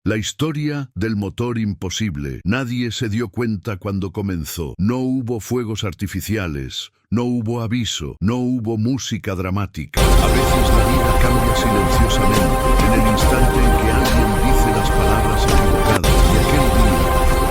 La historia del motor imposible. Nadie se dio cuenta cuando comenzó. No hubo fuegos artificiales, no hubo aviso, no hubo música dramática. A veces la vida cambia silenciosamente, en el instante en que alguien dice las palabras equivocadas. Y aquel día,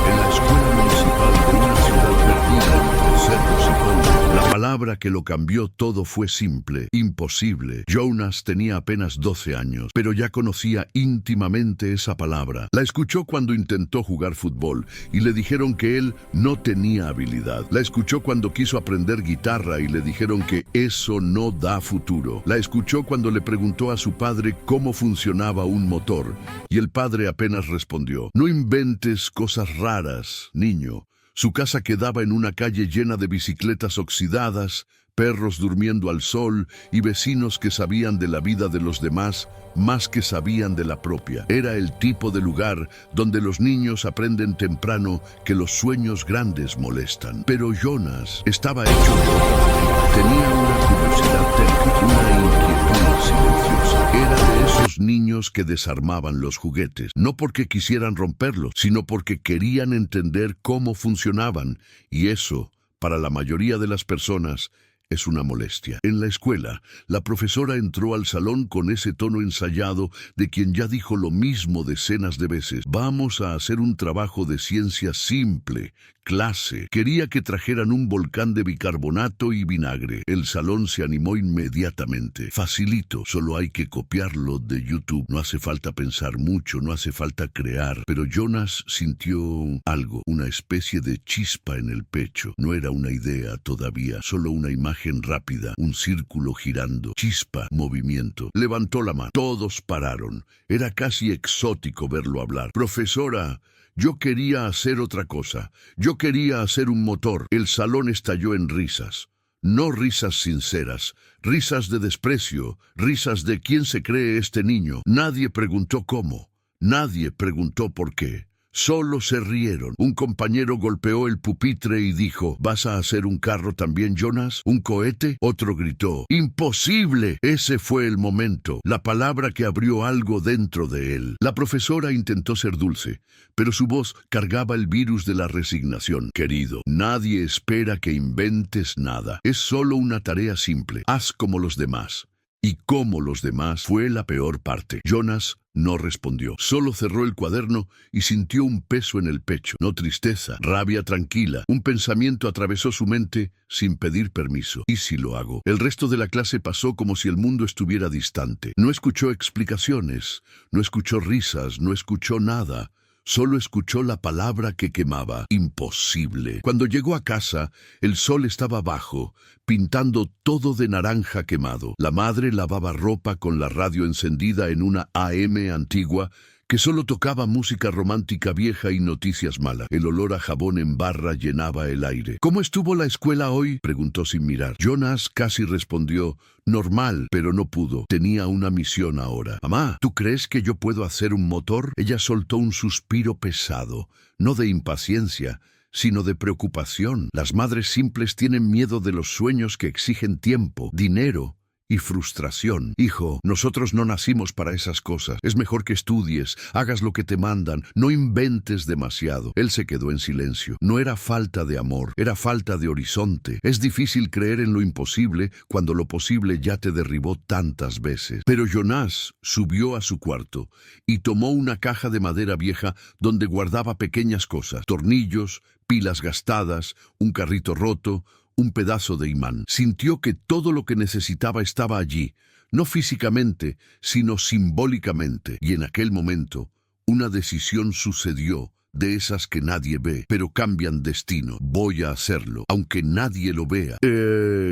en la escuela municipal de una ciudad perdida entre cerros y polvo, la palabra que lo cambió todo fue simple: imposible. Jonas tenía apenas 12 años, pero ya conocía íntimamente esa palabra. La escuchó cuando intentó jugar fútbol y le dijeron que él no tenía habilidad. La escuchó cuando quiso aprender guitarra y le dijeron que eso no da futuro. La escuchó cuando le preguntó a su padre cómo funcionaba un motor y el padre apenas respondió: no inventes cosas raras, niño. Su casa quedaba en una calle llena de bicicletas oxidadas, perros durmiendo al sol y vecinos que sabían de la vida de los demás más que sabían de la propia. Era el tipo de lugar donde los niños aprenden temprano que los sueños grandes molestan. Pero Jonas estaba hecho de otra manera. Tenía una curiosidad técnica, una inquietud silenciosa. Era de esos niños que desarmaban los juguetes, no porque quisieran romperlos, sino porque querían entender cómo funcionaban. Y eso, para la mayoría de las personas, es una molestia. En la escuela, la profesora entró al salón con ese tono ensayado de quien ya dijo lo mismo decenas de veces. Vamos a hacer un trabajo de ciencia simple. Clase. Quería que trajeran un volcán de bicarbonato y vinagre. El salón se animó inmediatamente. Facilito, solo hay que copiarlo de YouTube. No hace falta pensar mucho, no hace falta crear. Pero Jonas sintió algo, una especie de chispa en el pecho. No era una idea todavía, solo una imagen rápida, un círculo girando. Chispa, movimiento. Levantó la mano. Todos pararon. Era casi exótico verlo hablar. Profesora, yo quería hacer otra cosa. Yo quería hacer un motor. El salón estalló en risas. No risas sinceras, risas de desprecio, risas de ¿quién se cree este niño? Nadie preguntó cómo. Nadie preguntó por qué. Solo se rieron. Un compañero golpeó el pupitre y dijo: ¿vas a hacer un carro también, Jonas? ¿Un cohete? Otro gritó: ¡imposible! Ese fue el momento, la palabra que abrió algo dentro de él. La profesora intentó ser dulce, pero su voz cargaba el virus de la resignación. Querido, nadie espera que inventes nada. Es solo una tarea simple. Haz como los demás. Y como los demás fue la peor parte. Jonas no respondió. Solo cerró el cuaderno y sintió un peso en el pecho. No tristeza, rabia tranquila. Un pensamiento atravesó su mente sin pedir permiso. ¿Y si lo hago? El resto de la clase pasó como si el mundo estuviera distante. No escuchó explicaciones, no escuchó risas, no escuchó nada. Solo escuchó la palabra que quemaba: imposible. Cuando llegó a casa, el sol estaba bajo, pintando todo de naranja quemado. La madre lavaba ropa con la radio encendida en una AM antigua que solo tocaba música romántica vieja y noticias malas. El olor a jabón en barra llenaba el aire. ¿Cómo estuvo la escuela hoy?, preguntó sin mirar. Jonas casi respondió: normal, pero no pudo. Tenía una misión ahora. Mamá, ¿tú crees que yo puedo hacer un motor? Ella soltó un suspiro pesado, no de impaciencia, sino de preocupación. Las madres simples tienen miedo de los sueños que exigen tiempo, dinero y frustración. Hijo, nosotros no nacimos para esas cosas. Es mejor que estudies, hagas lo que te mandan, no inventes demasiado. Él se quedó en silencio. No era falta de amor, era falta de horizonte. Es difícil creer en lo imposible cuando lo posible ya te derribó tantas veces. Pero Jonas subió a su cuarto y tomó una caja de madera vieja donde guardaba pequeñas cosas: tornillos, pilas gastadas, un carrito roto, un pedazo de imán. Sintió que todo lo que necesitaba estaba allí, no físicamente, sino simbólicamente. Y en aquel momento, una decisión sucedió, de esas que nadie ve, pero cambian destino. Voy a hacerlo, aunque nadie lo vea.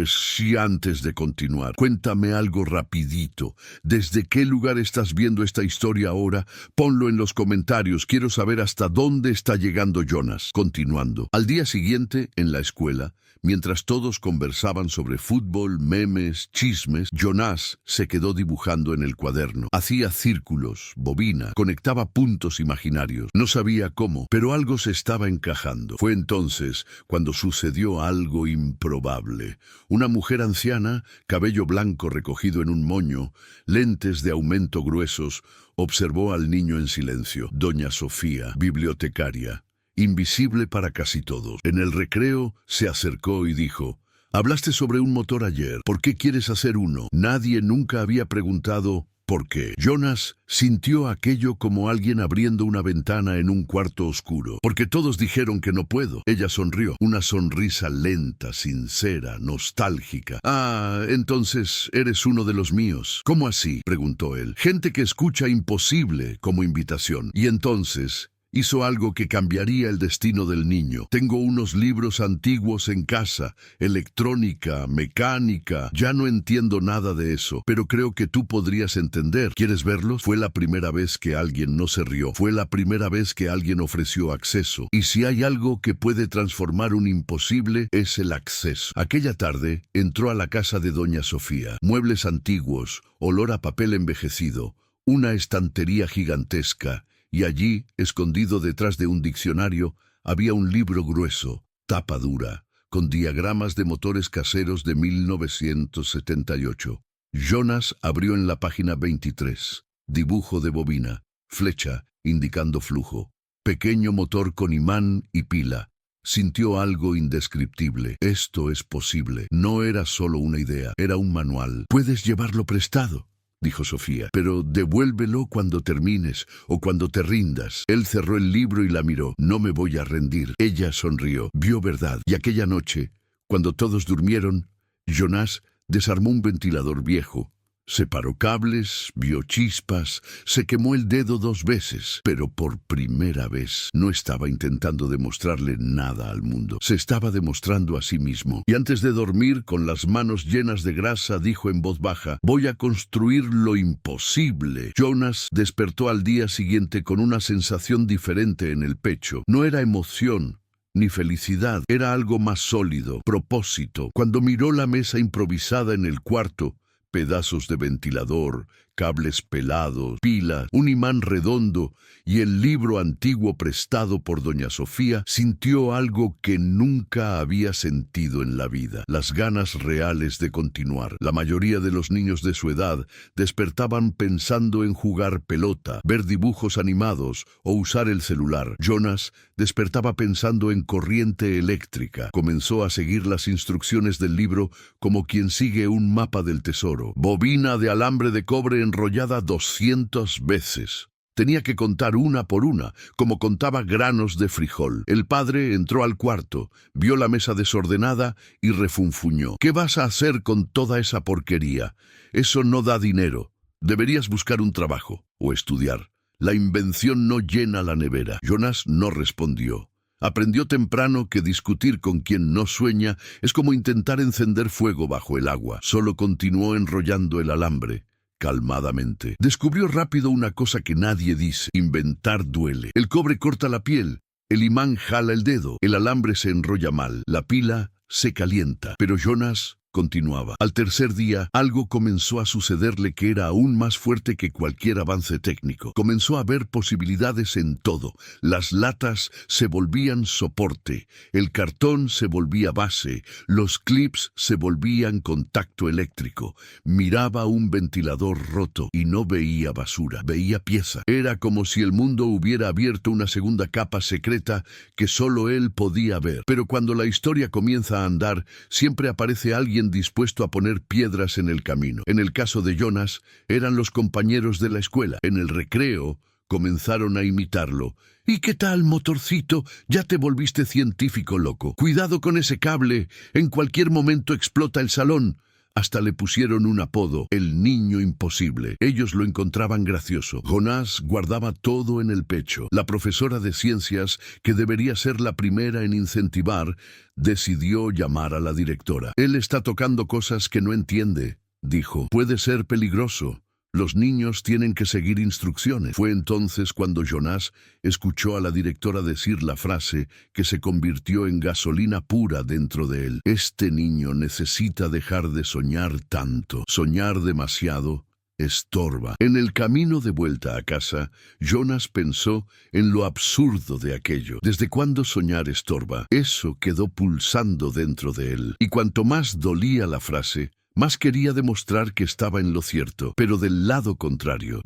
Sí, antes de continuar, cuéntame algo rapidito. ¿Desde qué lugar estás viendo esta historia ahora? Ponlo en los comentarios. Quiero saber hasta dónde está llegando Jonas. Continuando. Al día siguiente, en la escuela, mientras todos conversaban sobre fútbol, memes, chismes, Jonas se quedó dibujando en el cuaderno. Hacía círculos, bobina, conectaba puntos imaginarios. No sabía cómo, cómo, pero algo se estaba encajando. Fue entonces cuando sucedió algo improbable. Una mujer anciana, cabello blanco recogido en un moño, lentes de aumento gruesos, observó al niño en silencio. Doña Sofía, bibliotecaria, invisible para casi todos. En el recreo se acercó y dijo: «Hablaste sobre un motor ayer. ¿Por qué quieres hacer uno?» Nadie nunca había preguntado ¿por qué? Jonas sintió aquello como alguien abriendo una ventana en un cuarto oscuro. Porque todos dijeron que no puedo. Ella sonrió, una sonrisa lenta, sincera, nostálgica. «Ah, entonces eres uno de los míos». «¿Cómo así?», preguntó él. «Gente que escucha imposible como invitación». Y entonces hizo algo que cambiaría el destino del niño. «Tengo unos libros antiguos en casa, electrónica, mecánica. Ya no entiendo nada de eso, pero creo que tú podrías entender. ¿Quieres verlos?». Fue la primera vez que alguien no se rió. Fue la primera vez que alguien ofreció acceso. Y si hay algo que puede transformar un imposible, es el acceso. Aquella tarde entró a la casa de Doña Sofía. Muebles antiguos, olor a papel envejecido, una estantería gigantesca. Y allí, escondido detrás de un diccionario, había un libro grueso, tapa dura, con diagramas de motores caseros de 1978. Jonas abrió en la página 23. Dibujo de bobina, flecha, indicando flujo. Pequeño motor con imán y pila. Sintió algo indescriptible. Esto es posible. No era solo una idea, era un manual. «Puedes llevarlo prestado», dijo Sofía, «pero devuélvelo cuando termines o cuando te rindas». Él cerró el libro y la miró. «No me voy a rendir». Ella sonrió. Vio verdad. Y aquella noche, cuando todos durmieron, Jonas desarmó un ventilador viejo. Separó cables, vio chispas, se quemó el dedo 2 veces, pero por primera vez no estaba intentando demostrarle nada al mundo. Se estaba demostrando a sí mismo. Y antes de dormir, con las manos llenas de grasa, dijo en voz baja: «Voy a construir lo imposible». Jonas despertó al día siguiente con una sensación diferente en el pecho. No era emoción ni felicidad, era algo más sólido, propósito. Cuando miró la mesa improvisada en el cuarto, pedazos de ventilador, cables pelados, pilas, un imán redondo y el libro antiguo prestado por Doña Sofía, sintió algo que nunca había sentido en la vida: las ganas reales de continuar. La mayoría de los niños de su edad despertaban pensando en jugar pelota, ver dibujos animados o usar el celular. Jonas despertaba pensando en corriente eléctrica. Comenzó a seguir las instrucciones del libro como quien sigue un mapa del tesoro. Bobina de alambre de cobre enrollada 200 veces. Tenía que contar una por una, como contaba granos de frijol. El padre entró al cuarto, vio la mesa desordenada y refunfuñó. «¿Qué vas a hacer con toda esa porquería? Eso no da dinero. Deberías buscar un trabajo o estudiar. La invención no llena la nevera». Jonas no respondió. Aprendió temprano que discutir con quien no sueña es como intentar encender fuego bajo el agua. Solo continuó enrollando el alambre, calmadamente. Descubrió rápido una cosa que nadie dice: inventar duele. El cobre corta la piel, el imán jala el dedo, el alambre se enrolla mal, la pila se calienta. Pero Jonas continuaba. Al tercer día, algo comenzó a sucederle que era aún más fuerte que cualquier avance técnico. Comenzó a ver posibilidades en todo. Las latas se volvían soporte, el cartón se volvía base, los clips se volvían contacto eléctrico. Miraba un ventilador roto y no veía basura, veía pieza. Era como si el mundo hubiera abierto una segunda capa secreta que solo él podía ver. Pero cuando la historia comienza a andar, siempre aparece alguien dispuesto a poner piedras en el camino. En el caso de Jonas, eran los compañeros de la escuela. En el recreo, comenzaron a imitarlo. «¿Y qué tal, motorcito? Ya te volviste científico loco. Cuidado con ese cable, en cualquier momento explota el salón». Hasta le pusieron un apodo: el niño imposible. Ellos lo encontraban gracioso. Jonas guardaba todo en el pecho. La profesora de ciencias, que debería ser la primera en incentivar, decidió llamar a la directora. «Él está tocando cosas que no entiende», dijo. «Puede ser peligroso. Los niños tienen que seguir instrucciones». Fue entonces cuando Jonas escuchó a la directora decir la frase que se convirtió en gasolina pura dentro de él: «Este niño necesita dejar de soñar tanto. Soñar demasiado estorba. En el camino de vuelta a casa, Jonas pensó en lo absurdo de aquello. ¿Desde cuándo soñar estorba? Eso quedó pulsando dentro de él. Y cuanto más dolía la frase, más quería demostrar que estaba en lo cierto, pero del lado contrario.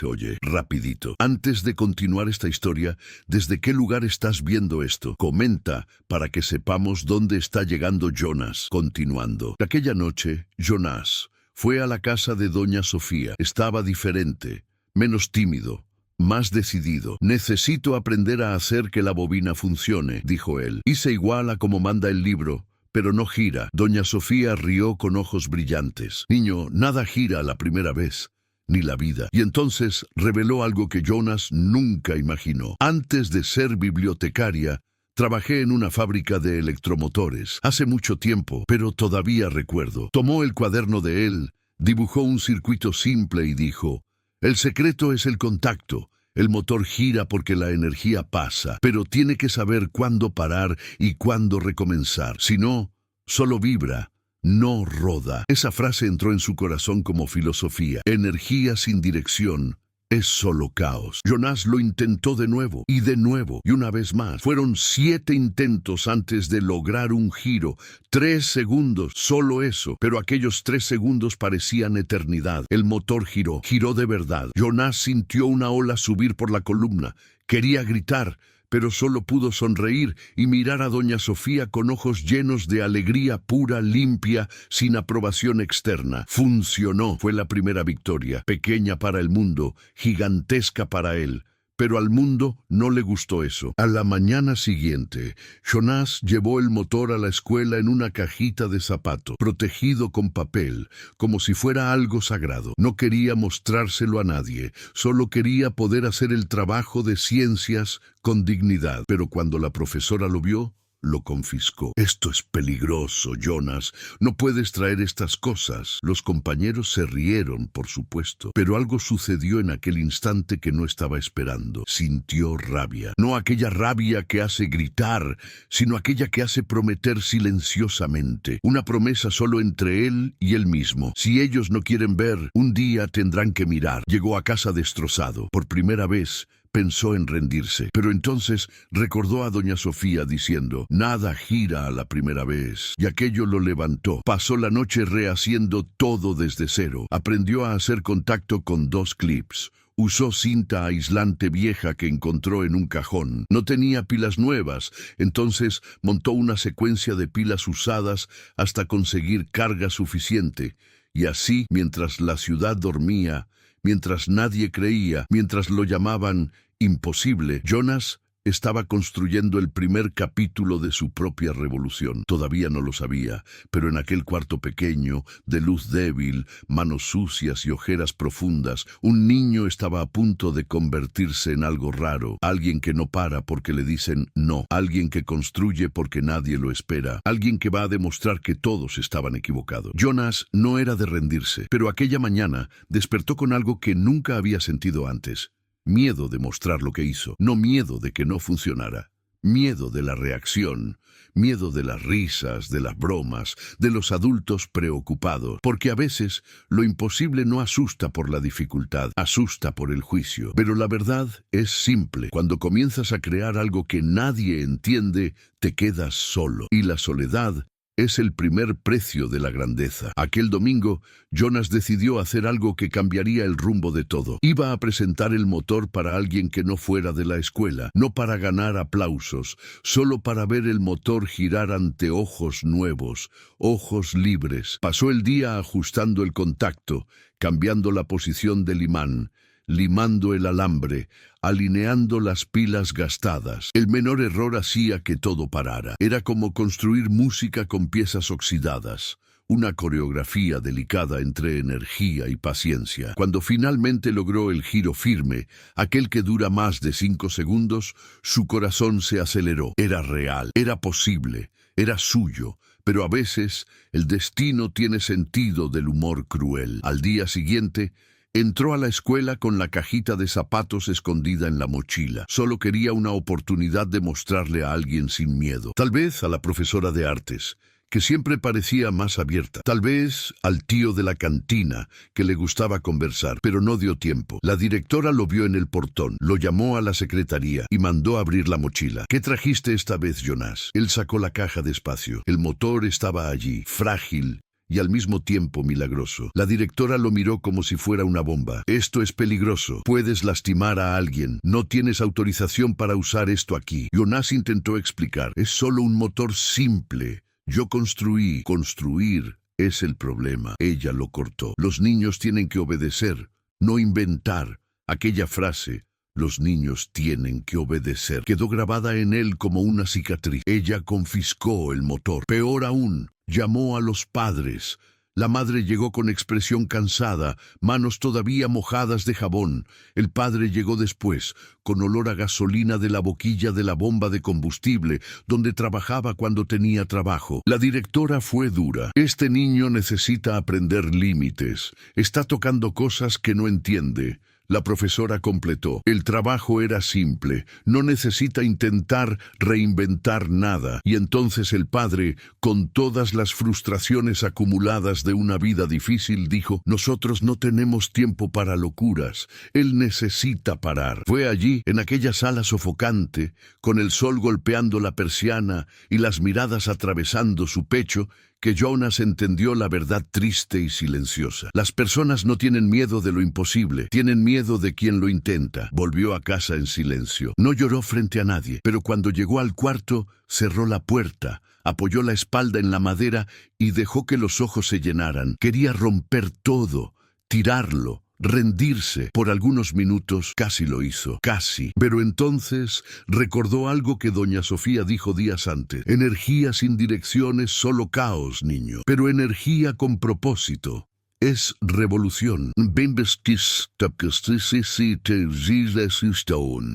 Oye, rapidito. Antes de continuar esta historia, ¿desde qué lugar estás viendo esto? Comenta para que sepamos dónde está llegando Jonas. Continuando. Aquella noche, Jonas fue a la casa de doña Sofía. Estaba diferente, menos tímido, más decidido. Necesito aprender a hacer que la bobina funcione, dijo él. Hice igual a como manda el libro, pero no gira. Doña Sofía rió con ojos brillantes. Niño, nada gira la primera vez, ni la vida. Y entonces reveló algo que Jonas nunca imaginó. Antes de ser bibliotecaria, trabajé en una fábrica de electromotores. Hace mucho tiempo, pero todavía recuerdo. Tomó el cuaderno de él, dibujó un circuito simple y dijo: el secreto es el contacto. El motor gira porque la energía pasa, pero tiene que saber cuándo parar y cuándo recomenzar. Si no, solo vibra, no roda. Esa frase entró en su corazón como filosofía. Energía sin dirección es solo caos. Jonas lo intentó de nuevo, y una vez más. Fueron 7 intentos antes de lograr un giro. 3 segundos, solo eso. Pero aquellos 3 segundos parecían eternidad. El motor giró de verdad. Jonas sintió una ola subir por la columna. Quería gritar, pero solo pudo sonreír y mirar a doña Sofía con ojos llenos de alegría pura, limpia, sin aprobación externa. Funcionó. Fue la primera victoria, pequeña para el mundo, gigantesca para él. Pero al mundo no le gustó eso. A la mañana siguiente, Jonas llevó el motor a la escuela en una cajita de zapato, protegido con papel, como si fuera algo sagrado. No quería mostrárselo a nadie, solo quería poder hacer el trabajo de ciencias con dignidad. Pero cuando la profesora lo vio, lo confiscó. Esto es peligroso, Jonas. No puedes traer estas cosas. Los compañeros se rieron, por supuesto, pero algo sucedió en aquel instante que no estaba esperando. Sintió rabia. No aquella rabia que hace gritar, sino aquella que hace prometer silenciosamente. Una promesa solo entre él y él mismo. Si ellos no quieren ver, un día tendrán que mirar. Llegó a casa destrozado. Por primera vez, pensó en rendirse, pero entonces recordó a doña Sofía diciendo: nada gira a la primera vez, y aquello lo levantó. Pasó la noche rehaciendo todo desde cero. Aprendió a hacer contacto con 2 clips. Usó cinta aislante vieja que encontró en un cajón. No tenía pilas nuevas, entonces montó una secuencia de pilas usadas hasta conseguir carga suficiente. Y así, mientras la ciudad dormía, mientras nadie creía, mientras lo llamaban imposible, Jonas estaba construyendo el primer capítulo de su propia revolución. Todavía no lo sabía, pero en aquel cuarto pequeño, de luz débil, manos sucias y ojeras profundas, un niño estaba a punto de convertirse en algo raro. Alguien que no para porque le dicen no. Alguien que construye porque nadie lo espera. Alguien que va a demostrar que todos estaban equivocados. Jonas no era de rendirse, pero aquella mañana despertó con algo que nunca había sentido antes. Miedo de mostrar lo que hizo, no miedo de que no funcionara. Miedo de la reacción, miedo de las risas, de las bromas, de los adultos preocupados. Porque a veces lo imposible no asusta por la dificultad, asusta por el juicio. Pero la verdad es simple. Cuando comienzas a crear algo que nadie entiende, te quedas solo. Y la soledad es el primer precio de la grandeza. Aquel domingo, Jonas decidió hacer algo que cambiaría el rumbo de todo. Iba a presentar el motor para alguien que no fuera de la escuela, no para ganar aplausos, solo para ver el motor girar ante ojos nuevos, ojos libres. Pasó el día ajustando el contacto, cambiando la posición del imán, limando el alambre, alineando las pilas gastadas. El menor error hacía que todo parara. Era como construir música con piezas oxidadas, una coreografía delicada entre energía y paciencia. Cuando finalmente logró el giro firme, aquel que dura más de 5 segundos, su corazón se aceleró. Era real, era posible, era suyo. Pero a veces el destino tiene sentido del humor cruel. Al día siguiente, entró a la escuela con la cajita de zapatos escondida en la mochila. Solo quería una oportunidad de mostrarle a alguien sin miedo. Tal vez a la profesora de artes, que siempre parecía más abierta. Tal vez al tío de la cantina, que le gustaba conversar, pero no dio tiempo. La directora lo vio en el portón, lo llamó a la secretaría y mandó abrir la mochila. ¿Qué trajiste esta vez, Jonas? Él sacó la caja despacio. El motor estaba allí, frágil y al mismo tiempo milagroso. La directora lo miró como si fuera una bomba. Esto es peligroso. Puedes lastimar a alguien. No tienes autorización para usar esto aquí. Jonas intentó explicar. Es solo un motor simple. Yo construí. Construir es el problema. Ella lo cortó. Los niños tienen que obedecer, no inventar. Aquella frase, los niños tienen que obedecer, quedó grabada en él como una cicatriz. Ella confiscó el motor. Peor aún, llamó a los padres. La madre llegó con expresión cansada, manos todavía mojadas de jabón. El padre llegó después, con olor a gasolina de la boquilla de la bomba de combustible, donde trabajaba cuando tenía trabajo. La directora fue dura. Este niño necesita aprender límites. Está tocando cosas que no entiende. La profesora completó. El trabajo era simple, no necesita intentar reinventar nada. Y entonces el padre, con todas las frustraciones acumuladas de una vida difícil, dijo: nosotros no tenemos tiempo para locuras. Él necesita parar. Fue allí, en aquella sala sofocante, con el sol golpeando la persiana y las miradas atravesando su pecho, que Jonas entendió la verdad triste y silenciosa. Las personas no tienen miedo de lo imposible, tienen miedo de quien lo intenta. Volvió a casa en silencio. No lloró frente a nadie, pero cuando llegó al cuarto, cerró la puerta, apoyó la espalda en la madera y dejó que los ojos se llenaran. Quería romper todo, tirarlo, rendirse. Por algunos minutos casi lo hizo, casi. Pero entonces recordó algo que doña Sofía dijo días antes. Energía sin dirección es solo caos, niño. Pero energía con propósito es revolución.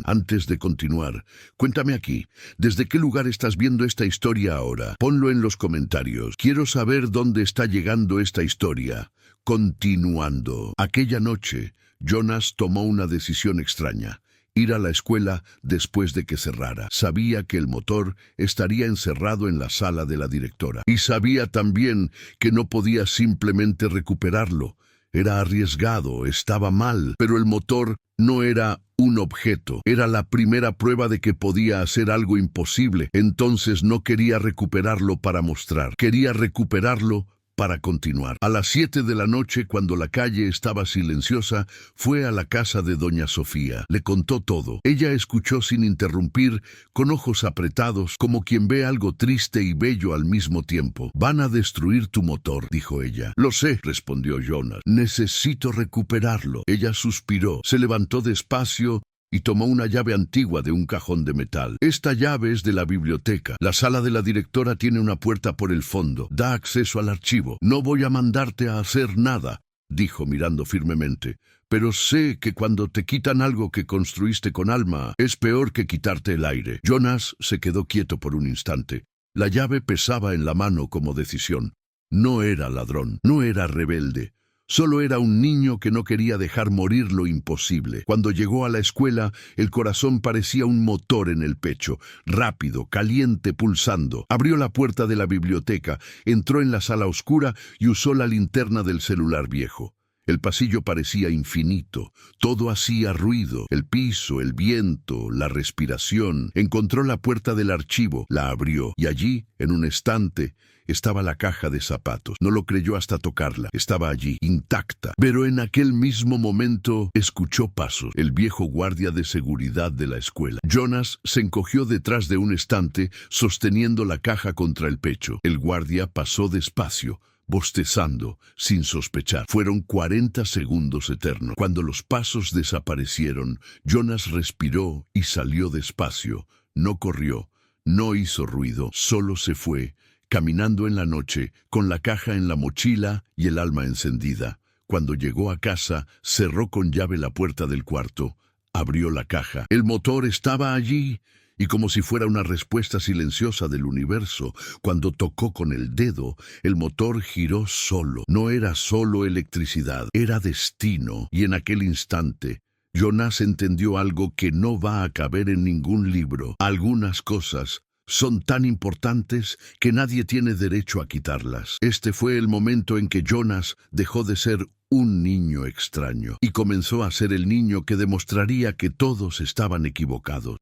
Antes de continuar, cuéntame aquí, ¿desde qué lugar estás viendo esta historia ahora? Ponlo en los comentarios. Quiero saber dónde está llegando esta historia. Continuando. Aquella noche, Jonas tomó una decisión extraña: ir a la escuela después de que cerrara. Sabía que el motor estaría encerrado en la sala de la directora. Y sabía también que no podía simplemente recuperarlo. Era arriesgado, estaba mal, pero el motor no era un objeto. Era la primera prueba de que podía hacer algo imposible. Entonces no quería recuperarlo para mostrar. Quería recuperarlo para continuar. A las 7 de la noche, cuando la calle estaba silenciosa, fue a la casa de doña Sofía. Le contó todo. Ella escuchó sin interrumpir, con ojos apretados, como quien ve algo triste y bello al mismo tiempo. Van a destruir tu motor, dijo ella. Lo sé, respondió Jonas. Necesito recuperarlo. Ella suspiró, se levantó despacio y tomó una llave antigua de un cajón de metal. Esta llave es de la biblioteca. La sala de la directora tiene una puerta por el fondo. Da acceso al archivo. No voy a mandarte a hacer nada, dijo mirando firmemente. Pero sé que cuando te quitan algo que construiste con alma, es peor que quitarte el aire. Jonas se quedó quieto por un instante. La llave pesaba en la mano como decisión. No era ladrón, no era rebelde. Solo era un niño que no quería dejar morir lo imposible. Cuando llegó a la escuela, el corazón parecía un motor en el pecho, rápido, caliente, pulsando. Abrió la puerta de la biblioteca, entró en la sala oscura y usó la linterna del celular viejo. El pasillo parecía infinito, todo hacía ruido, el piso, el viento, la respiración. Encontró la puerta del archivo, la abrió y allí, en un estante, estaba la caja de zapatos. No lo creyó hasta tocarla. Estaba allí, intacta. Pero en aquel mismo momento escuchó pasos. El viejo guardia de seguridad de la escuela. Jonas se encogió detrás de un estante, sosteniendo la caja contra el pecho. El guardia pasó despacio, bostezando, sin sospechar. Fueron 40 segundos eternos. Cuando los pasos desaparecieron, Jonas respiró y salió despacio. No corrió, no hizo ruido, solo se fue, caminando en la noche, con la caja en la mochila y el alma encendida. Cuando llegó a casa, cerró con llave la puerta del cuarto, abrió la caja. El motor estaba allí, y como si fuera una respuesta silenciosa del universo, cuando tocó con el dedo, el motor giró solo. No era solo electricidad, era destino. Y en aquel instante, Jonas entendió algo que no va a caber en ningún libro. Algunas cosas son tan importantes que nadie tiene derecho a quitarlas. Este fue el momento en que Jonas dejó de ser un niño extraño y comenzó a ser el niño que demostraría que todos estaban equivocados.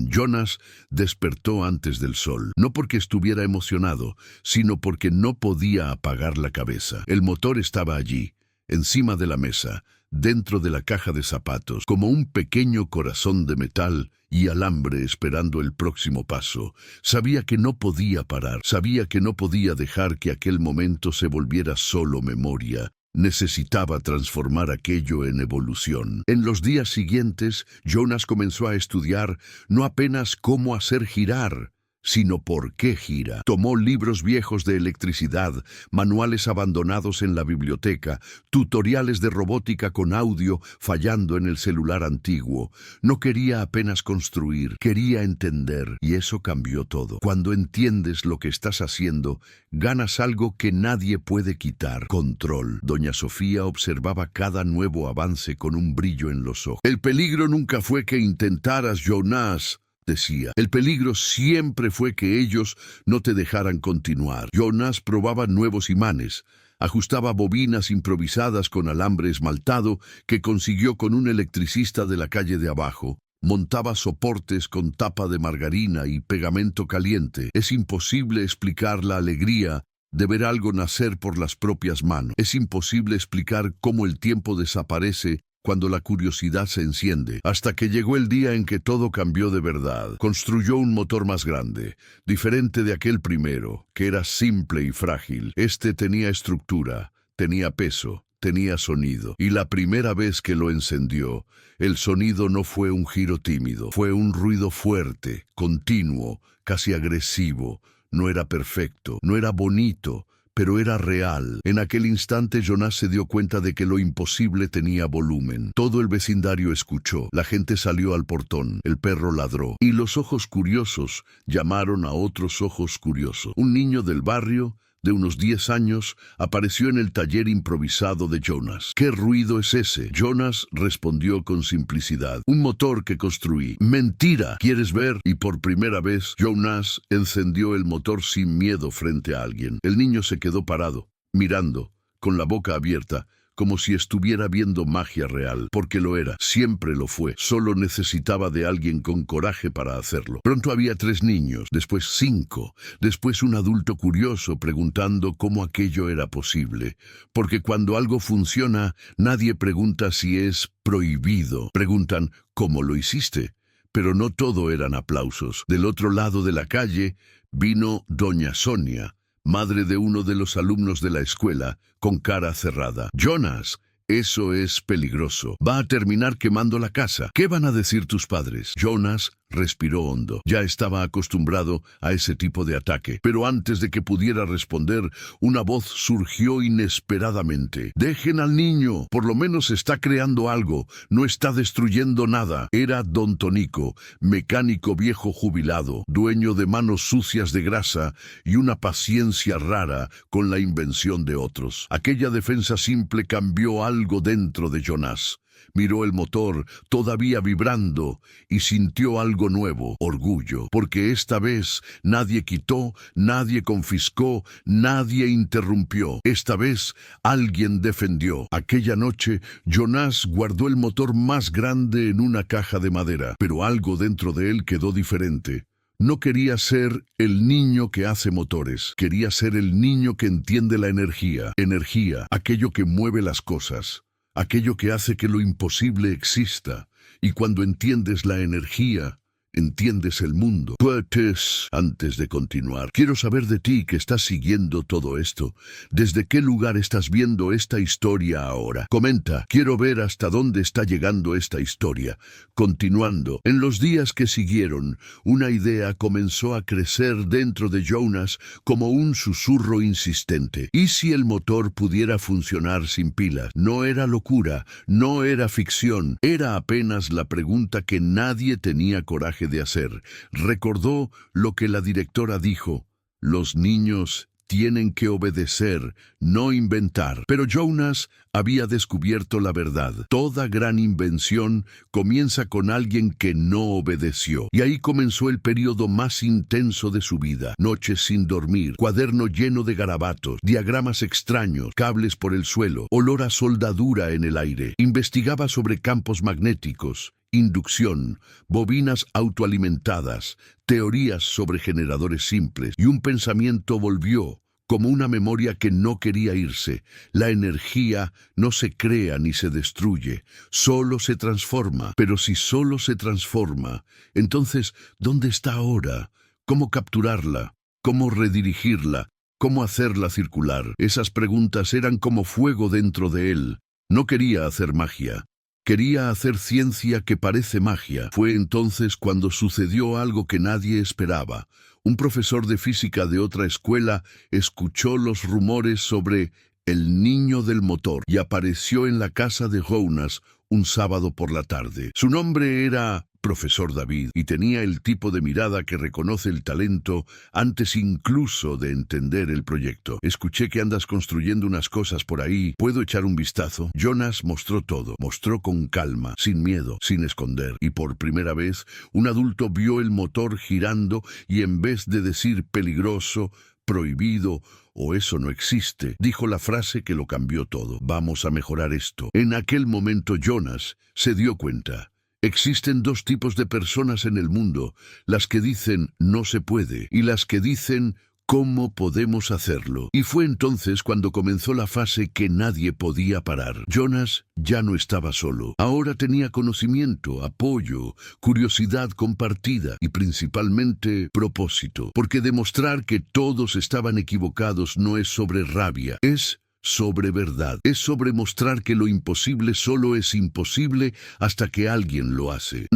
Jonas despertó antes del sol, no porque estuviera emocionado, sino porque no podía apagar la cabeza. El motor estaba allí, encima de la mesa, dentro de la caja de zapatos, como un pequeño corazón de metal y alambre esperando el próximo paso. Sabía que no podía parar, sabía que no podía dejar que aquel momento se volviera solo memoria. Necesitaba transformar aquello en evolución. En los días siguientes, Jonas comenzó a estudiar no apenas cómo hacer girar, sino por qué gira. Tomó libros viejos de electricidad, manuales abandonados en la biblioteca, tutoriales de robótica con audio fallando en el celular antiguo. No quería apenas construir, quería entender, y eso cambió todo. Cuando entiendes lo que estás haciendo, ganas algo que nadie puede quitar: control. Doña Sofía observaba cada nuevo avance con un brillo en los ojos. El peligro nunca fue que intentaras, Jonas, decía. El peligro siempre fue que ellos no te dejaran continuar. Jonas probaba nuevos imanes, ajustaba bobinas improvisadas con alambre esmaltado que consiguió con un electricista de la calle de abajo. Montaba soportes con tapa de margarina y pegamento caliente. Es imposible explicar la alegría de ver algo nacer por las propias manos. Es imposible explicar cómo el tiempo desaparece cuando la curiosidad se enciende, hasta que llegó el día en que todo cambió de verdad. Construyó un motor más grande, diferente de aquel primero, que era simple y frágil. Este tenía estructura, tenía peso, tenía sonido. Y la primera vez que lo encendió, el sonido no fue un giro tímido, fue un ruido fuerte, continuo, casi agresivo. No era perfecto, no era bonito, pero era real. En aquel instante Jonas se dio cuenta de que lo imposible tenía volumen. Todo el vecindario escuchó, la gente salió al portón, el perro ladró, y los ojos curiosos llamaron a otros ojos curiosos. Un niño del barrio, de unos 10 años, apareció en el taller improvisado de Jonas. ¿Qué ruido es ese? Jonas respondió con simplicidad: un motor que construí. ¡Mentira! ¿Quieres ver? Y por primera vez, Jonas encendió el motor sin miedo frente a alguien. El niño se quedó parado, mirando, con la boca abierta, como si estuviera viendo magia real, porque lo era, siempre lo fue. Solo necesitaba de alguien con coraje para hacerlo. Pronto había 3 niños, después 5, después un adulto curioso preguntando cómo aquello era posible. Porque cuando algo funciona, nadie pregunta si es prohibido. Preguntan, ¿cómo lo hiciste? Pero no todo eran aplausos. Del otro lado de la calle vino doña Sonia, madre de uno de los alumnos de la escuela, con cara cerrada. Jonas, eso es peligroso. Va a terminar quemando la casa. ¿Qué van a decir tus padres? Jonas respiró hondo. Ya estaba acostumbrado a ese tipo de ataque. Pero antes de que pudiera responder, una voz surgió inesperadamente. Dejen al niño. Por lo menos está creando algo. No está destruyendo nada. Era don Tonico, mecánico viejo jubilado, dueño de manos sucias de grasa y una paciencia rara con la invención de otros. Aquella defensa simple cambió algo dentro de Jonas. Miró el motor, todavía vibrando, y sintió algo nuevo: orgullo, porque esta vez nadie quitó, nadie confiscó, nadie interrumpió. Esta vez alguien defendió. Aquella noche, Jonas guardó el motor más grande en una caja de madera, pero algo dentro de él quedó diferente. No quería ser el niño que hace motores, quería ser el niño que entiende la energía. Energía, aquello que mueve las cosas. Aquello que hace que lo imposible exista. Y cuando entiendes la energía, entiendes el mundo. Pues, antes de continuar, quiero saber de ti que estás siguiendo todo esto. ¿Desde qué lugar estás viendo esta historia ahora? Comenta, quiero ver hasta dónde está llegando esta historia. Continuando, en los días que siguieron, una idea comenzó a crecer dentro de Jonas como un susurro insistente. ¿Y si el motor pudiera funcionar sin pilas? No era locura, no era ficción, era apenas la pregunta que nadie tenía coraje de hacer. Recordó lo que la directora dijo: los niños tienen que obedecer, no inventar. Pero Jonas había descubierto la verdad. Toda gran invención comienza con alguien que no obedeció. Y ahí comenzó el periodo más intenso de su vida. Noches sin dormir, cuaderno lleno de garabatos, diagramas extraños, cables por el suelo, olor a soldadura en el aire. Investigaba sobre campos magnéticos, inducción, bobinas autoalimentadas, teorías sobre generadores simples, y un pensamiento volvió, como una memoria que no quería irse. La energía no se crea ni se destruye, solo se transforma. Pero si solo se transforma, entonces, ¿dónde está ahora? ¿Cómo capturarla? ¿Cómo redirigirla? ¿Cómo hacerla circular? Esas preguntas eran como fuego dentro de él. No quería hacer magia. Quería hacer ciencia que parece magia. Fue entonces cuando sucedió algo que nadie esperaba. Un profesor de física de otra escuela escuchó los rumores sobre el niño del motor y apareció en la casa de Jonas un sábado por la tarde. Su nombre era Profesor David y tenía el tipo de mirada que reconoce el talento antes incluso de entender el proyecto. Escuché que andas construyendo unas cosas por ahí. ¿Puedo echar un vistazo? Jonas mostró todo. Mostró con calma, sin miedo, sin esconder. Y por primera vez, un adulto vio el motor girando y en vez de decir peligroso, prohibido o eso no existe, dijo la frase que lo cambió todo. Vamos a mejorar esto. En aquel momento Jonas se dio cuenta. Existen dos tipos de personas en el mundo, las que dicen no se puede y las que dicen ¿cómo podemos hacerlo? Y fue entonces cuando comenzó la fase que nadie podía parar. Jonas ya no estaba solo. Ahora tenía conocimiento, apoyo, curiosidad compartida y principalmente propósito. Porque demostrar que todos estaban equivocados no es sobre rabia, es sobre verdad. Es sobre mostrar que lo imposible solo es imposible hasta que alguien lo hace.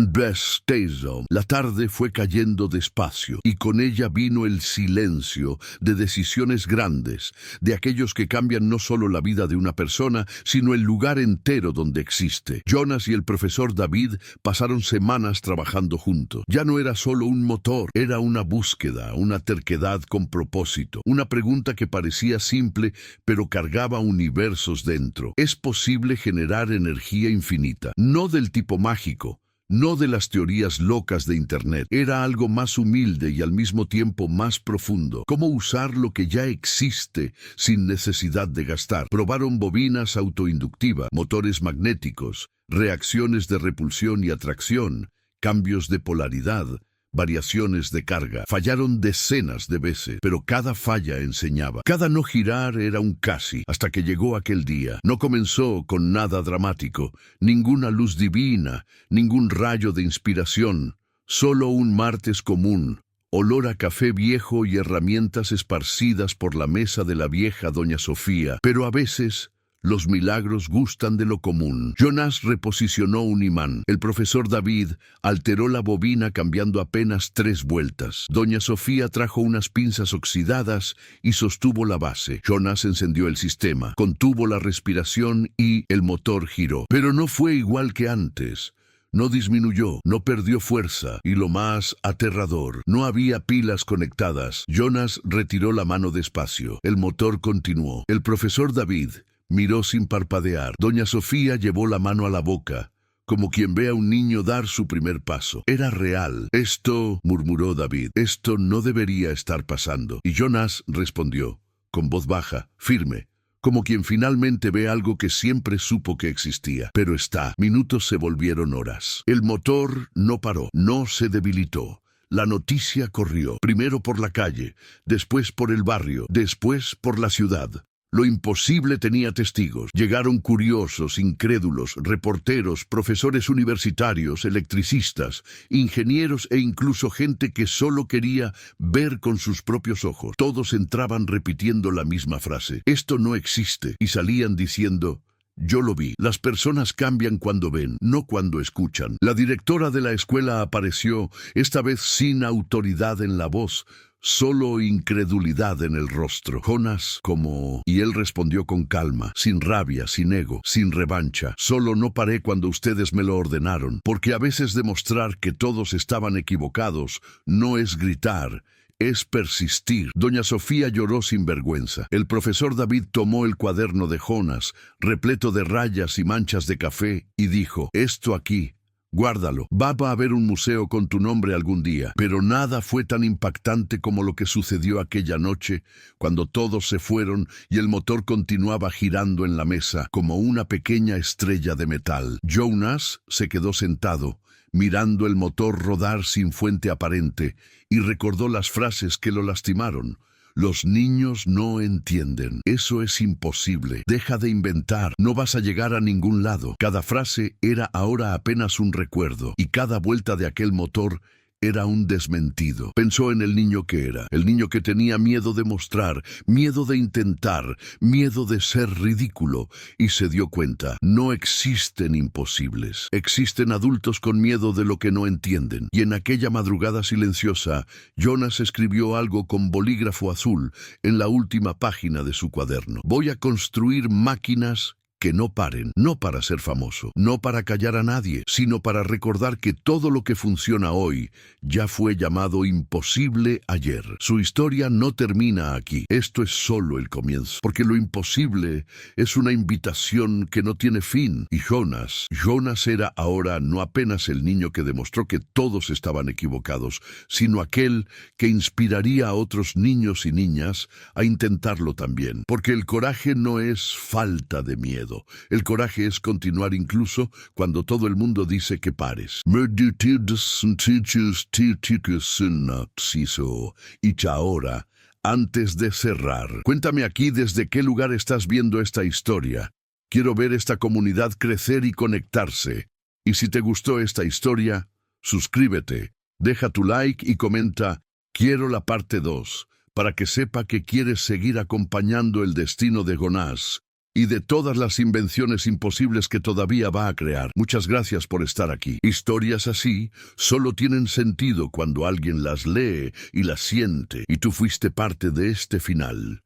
La tarde fue cayendo despacio y con ella vino el silencio de decisiones grandes, de aquellos que cambian no solo la vida de una persona, sino el lugar entero donde existe. Jonas y el profesor David pasaron semanas trabajando juntos. Ya no era solo un motor, era una búsqueda, una terquedad con propósito, una pregunta que parecía simple, pero cargaba universos dentro. ¿Es posible generar energía infinita? No del tipo mágico, no de las teorías locas de Internet. Era algo más humilde y al mismo tiempo más profundo. ¿Cómo usar lo que ya existe sin necesidad de gastar? Probaron bobinas autoinductivas, motores magnéticos, reacciones de repulsión y atracción, cambios de polaridad, variaciones de carga. Fallaron decenas de veces, pero cada falla enseñaba. Cada no girar era un casi, hasta que llegó aquel día. No comenzó con nada dramático, ninguna luz divina, ningún rayo de inspiración, solo un martes común. Olor a café viejo y herramientas esparcidas por la mesa de la vieja doña Sofía. Pero a veces los milagros gustan de lo común. Jonas reposicionó un imán. El profesor David alteró la bobina cambiando apenas 3 vueltas. Doña Sofía trajo unas pinzas oxidadas y sostuvo la base. Jonas encendió el sistema, contuvo la respiración y el motor giró. Pero no fue igual que antes. No disminuyó, no perdió fuerza, y lo más aterrador, no había pilas conectadas. Jonas retiró la mano despacio. El motor continuó. El profesor David miró sin parpadear. Doña Sofía llevó la mano a la boca, como quien ve a un niño dar su primer paso. Era real. Esto, murmuró David, esto no debería estar pasando. Y Jonas respondió, con voz baja, firme, como quien finalmente ve algo que siempre supo que existía. Pero está. Minutos se volvieron horas. El motor no paró, no se debilitó. La noticia corrió, primero por la calle, después por el barrio, después por la ciudad. Lo imposible tenía testigos. Llegaron curiosos, incrédulos, reporteros, profesores universitarios, electricistas, ingenieros e incluso gente que solo quería ver con sus propios ojos. Todos entraban repitiendo la misma frase. Esto no existe. Y salían diciendo, yo lo vi. Las personas cambian cuando ven, no cuando escuchan. La directora de la escuela apareció, esta vez sin autoridad en la voz, solo incredulidad en el rostro. Jonas, ¿cómo? Y él respondió con calma, sin rabia, sin ego, sin revancha. Solo no paré cuando ustedes me lo ordenaron, porque a veces demostrar que todos estaban equivocados no es gritar, es persistir. Doña Sofía lloró sin vergüenza. El profesor David tomó el cuaderno de Jonas, repleto de rayas y manchas de café, y dijo: «Esto aquí, guárdalo. Va a haber un museo con tu nombre algún día». Pero nada fue tan impactante como lo que sucedió aquella noche, cuando todos se fueron y el motor continuaba girando en la mesa, como una pequeña estrella de metal. Jonas se quedó sentado, mirando el motor rodar sin fuente aparente, y recordó las frases que lo lastimaron. Los niños no entienden. Eso es imposible. Deja de inventar. No vas a llegar a ningún lado. Cada frase era ahora apenas un recuerdo, y cada vuelta de aquel motor era un desmentido. Pensó en el niño que era, el niño que tenía miedo de mostrar, miedo de intentar, miedo de ser ridículo, y se dio cuenta: no existen imposibles. Existen adultos con miedo de lo que no entienden. Y en aquella madrugada silenciosa, Jonas escribió algo con bolígrafo azul en la última página de su cuaderno: «Voy a construir máquinas que no paren, no para ser famoso, no para callar a nadie, sino para recordar que todo lo que funciona hoy ya fue llamado imposible ayer». Su historia no termina aquí. Esto es solo el comienzo, porque lo imposible es una invitación que no tiene fin. Y Jonas era ahora no apenas el niño que demostró que todos estaban equivocados, sino aquel que inspiraría a otros niños y niñas a intentarlo también. Porque el coraje no es falta de miedo. El coraje es continuar incluso cuando todo el mundo dice que pares. Y ahora, antes de cerrar, cuéntame aquí desde qué lugar estás viendo esta historia. Quiero ver esta comunidad crecer y conectarse. Y si te gustó esta historia, suscríbete, deja tu like y comenta: «Quiero la parte 2», para que sepa que quieres seguir acompañando el destino de Jonás y de todas las invenciones imposibles que todavía va a crear. Muchas gracias por estar aquí. Historias así solo tienen sentido cuando alguien las lee y las siente, y tú fuiste parte de este final.